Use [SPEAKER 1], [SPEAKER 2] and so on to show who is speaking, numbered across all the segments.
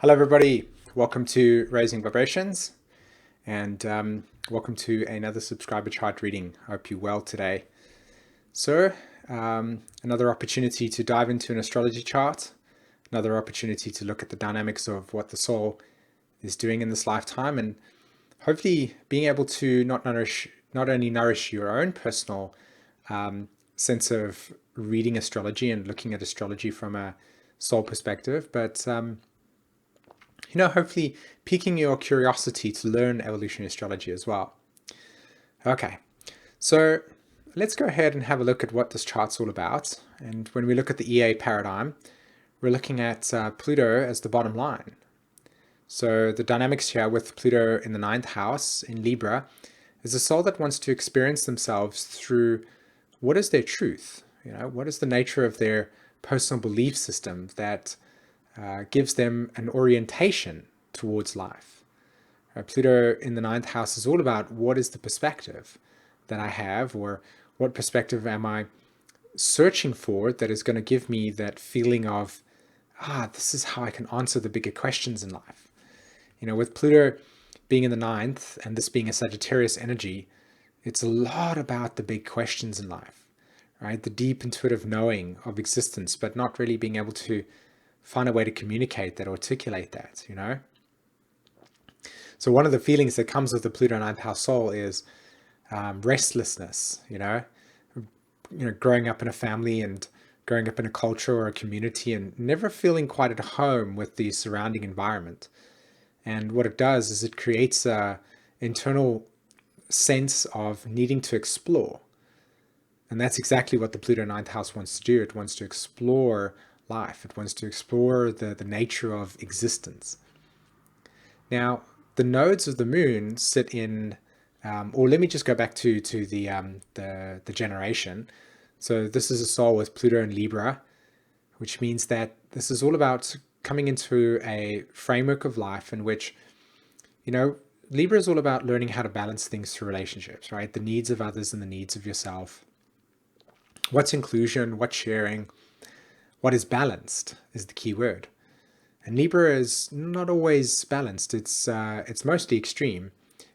[SPEAKER 1] Hello, everybody. Welcome to Raising Vibrations, and welcome to another subscriber chart reading. I hope you're well today. So, another opportunity to dive into an astrology chart, another opportunity to look at the dynamics of what the soul is doing in this lifetime, and hopefully being able to not only nourish your own personal sense of reading astrology and looking at astrology from a soul perspective, but hopefully piquing your curiosity to learn evolutionary astrology as well. Okay, so let's go ahead and have a look at what this chart's all about. And when we look at the EA paradigm, we're looking at Pluto as the bottom line. So the dynamics here with Pluto in the ninth house in Libra is a soul that wants to experience themselves through what is their truth, what is the nature of their personal belief system that gives them an orientation towards life. Pluto in the ninth house is all about what is the perspective that I have, or what perspective am I searching for that is going to give me that feeling of, this is how I can answer the bigger questions in life. With Pluto being in the ninth and this being a Sagittarius energy, it's a lot about the big questions in life, right? The deep intuitive knowing of existence, but not really being able to find a way to communicate that, articulate that, So one of the feelings that comes with the Pluto ninth house soul is restlessness, growing up in a family and growing up in a culture or a community and never feeling quite at home with the surrounding environment. And what it does is it creates a internal sense of needing to explore. And that's exactly what the Pluto ninth house wants to do. It wants to explore life. It wants to explore the nature of existence. Now, the nodes of the moon sit in, or let me just go back to the generation. So this is a soul with Pluto and Libra, which means that this is all about coming into a framework of life in which, Libra is all about learning how to balance things through relationships, right? The needs of others and the needs of yourself. What's inclusion? What's sharing? What is balanced is the key word. And Libra is not always balanced. It's mostly extreme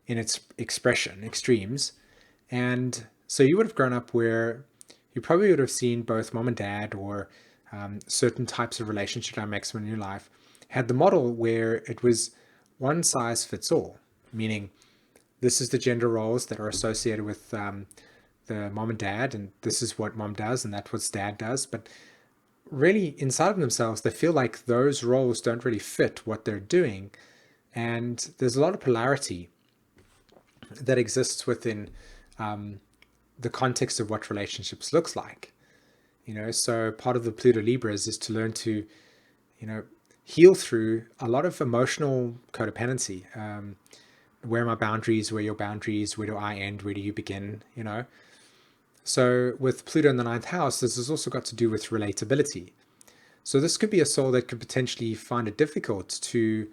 [SPEAKER 1] in its extremes. And so you would have grown up where you probably would have seen both mom and dad, or certain types of relationship dynamics in your life had the model where it was one size fits all, meaning this is the gender roles that are associated with the mom and dad, and this is what mom does, and that's what dad does. But really, inside of themselves, they feel like those roles don't really fit what they're doing. And there's a lot of polarity that exists within the context of what relationships looks like. So part of the Pluto Libras is to learn to, heal through a lot of emotional codependency. Where are my boundaries? Where are your boundaries? Where do I end? Where do you begin? So with Pluto in the ninth house, this has also got to do with relatability. So this could be a soul that could potentially find it difficult to,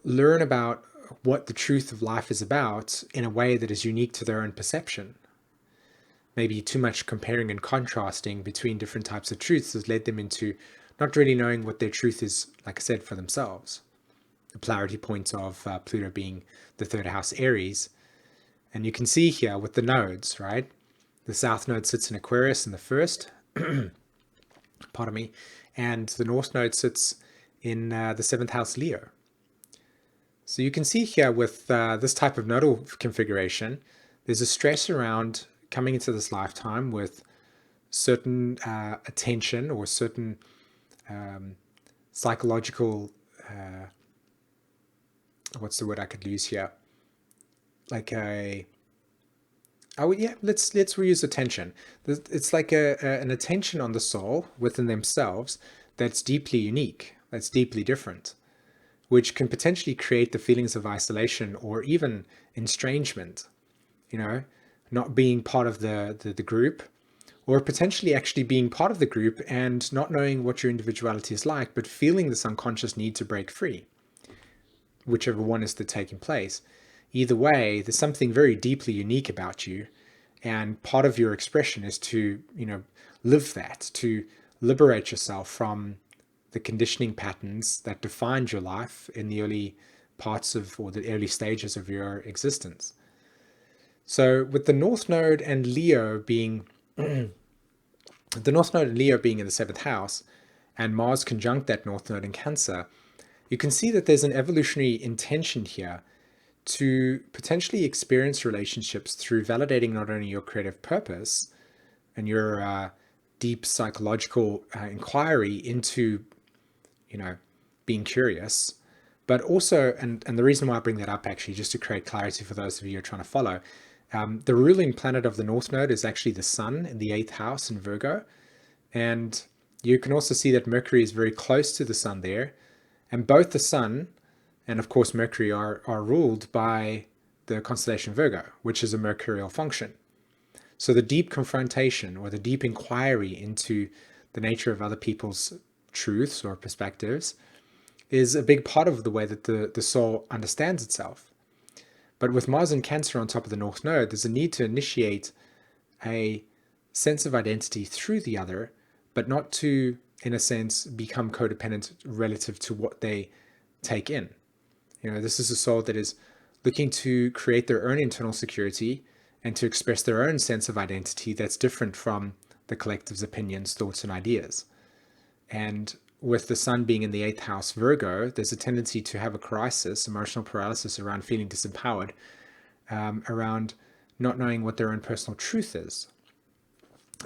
[SPEAKER 1] learn about what the truth of life is about in a way that is unique to their own perception. Maybe too much comparing and contrasting between different types of truths has led them into not really knowing what their truth is, like I said, for themselves. The polarity points of Pluto being the third house Aries. And you can see here with the nodes, right? The south node sits in Aquarius in the first, pardon me, and the north node sits in the seventh house Leo. So you can see here with this type of nodal configuration, there's a stress around coming into this lifetime with certain attention or certain psychological, what's the word I could use here? Like let's reuse attention. It's like an attention on the soul within themselves that's deeply unique, that's deeply different, which can potentially create the feelings of isolation or even estrangement, not being part of the group, or potentially actually being part of the group and not knowing what your individuality is like, but feeling this unconscious need to break free, whichever one is taking place. Either way, there's something very deeply unique about you, and part of your expression is to, live that, to liberate yourself from the conditioning patterns that defined your life in the early parts of, or the early stages of your existence. So with the North Node and Leo being the North Node and Leo being in the 7th house, and Mars conjunct that North Node in Cancer, you can see that there's an evolutionary intention here to potentially experience relationships through validating not only your creative purpose and your deep psychological inquiry into, being curious, but also, and the reason why I bring that up actually, just to create clarity for those of you who are trying to follow, the ruling planet of the North Node is actually the Sun in the 8th house in Virgo. And you can also see that Mercury is very close to the Sun there. And both the Sun and, of course, Mercury are ruled by the constellation Virgo, which is a mercurial function. So the deep confrontation or the deep inquiry into the nature of other people's truths or perspectives is a big part of the way that the soul understands itself. But with Mars and Cancer on top of the North Node, there's a need to initiate a sense of identity through the other, but not to, in a sense, become codependent relative to what they take in. This is a soul that is looking to create their own internal security and to express their own sense of identity that's different from the collective's opinions, thoughts, and ideas. And with the Sun being in the 8th house Virgo, there's a tendency to have a crisis, emotional paralysis around feeling disempowered, around not knowing what their own personal truth is,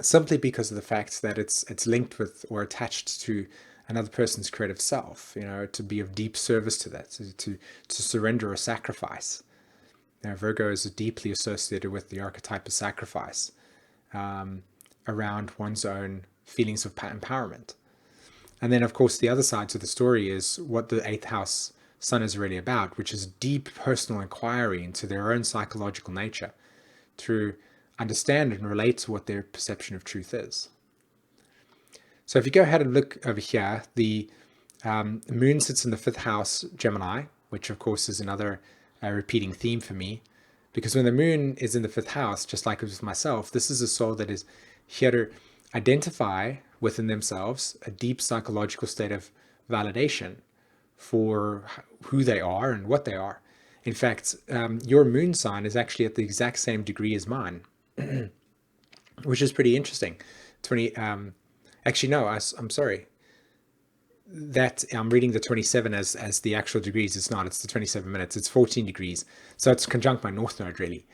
[SPEAKER 1] simply because of the fact that it's linked with or attached to another person's creative self, to be of deep service to that, to surrender or sacrifice. Virgo is deeply associated with the archetype of sacrifice around one's own feelings of empowerment. And then, of course, the other side to the story is what the 8th house Sun is really about, which is deep personal inquiry into their own psychological nature to understand and relate to what their perception of truth is. So if you go ahead and look over here, the Moon sits in the 5th house Gemini, which of course is another repeating theme for me, because when the Moon is in the 5th house, just like with myself, this is a soul that is here to identify within themselves a deep psychological state of validation for who they are and what they are. In fact, your moon sign is actually at the exact same degree as mine, which is pretty interesting. Actually, no, I'm sorry. That I'm reading the 27 as the actual degrees. It's not. It's the 27 minutes. It's 14 degrees. So it's conjunct my North Node, really.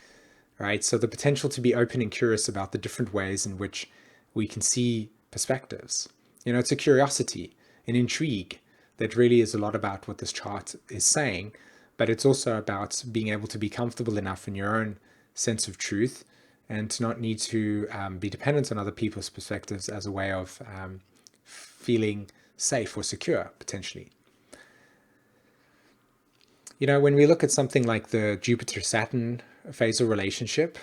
[SPEAKER 1] Right. So the potential to be open and curious about the different ways in which we can see perspectives. It's a curiosity, an intrigue that really is a lot about what this chart is saying, but it's also about being able to be comfortable enough in your own sense of truth and to not need to be dependent on other people's perspectives as a way of feeling safe or secure, potentially. When we look at something like the Jupiter-Saturn phasal relationship,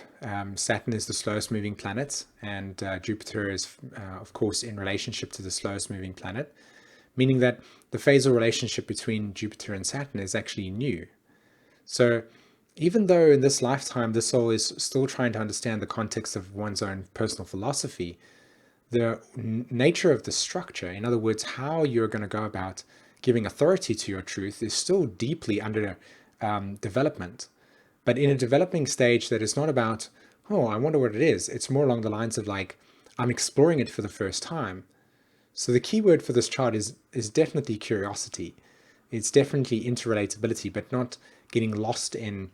[SPEAKER 1] Saturn is the slowest moving planet, and Jupiter is, of course, in relationship to the slowest moving planet, meaning that the phasal relationship between Jupiter and Saturn is actually new. So even though in this lifetime the soul is still trying to understand the context of one's own personal philosophy, the nature of the structure, in other words, how you're going to go about giving authority to your truth, is still deeply under development. But in a developing stage that is not about, oh, I wonder what it is. It's more along the lines of like, I'm exploring it for the first time. So the key word for this chart is definitely curiosity. It's definitely interrelatability, but not getting lost in,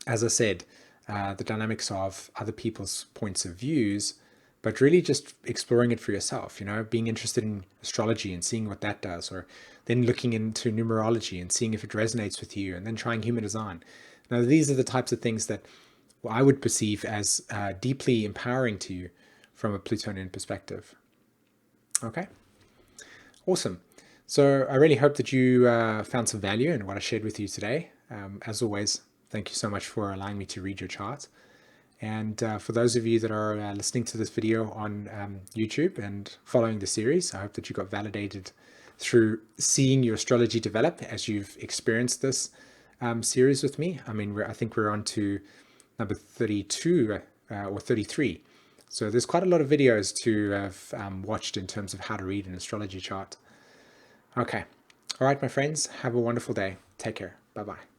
[SPEAKER 1] as I said, the dynamics of other people's points of views, but really just exploring it for yourself, being interested in astrology and seeing what that does, or then looking into numerology and seeing if it resonates with you, and then trying human design. Now, these are the types of things that I would perceive as deeply empowering to you from a Plutonian perspective. Okay, awesome. So I really hope that you found some value in what I shared with you today. As always, thank you so much for allowing me to read your chart. And for those of you that are listening to this video on YouTube and following the series, I hope that you got validated through seeing your astrology develop as you've experienced this series with me. I mean, I think we're on to number 32 or 33. So there's quite a lot of videos to have watched in terms of how to read an astrology chart. Okay. All right, my friends, have a wonderful day. Take care. Bye bye.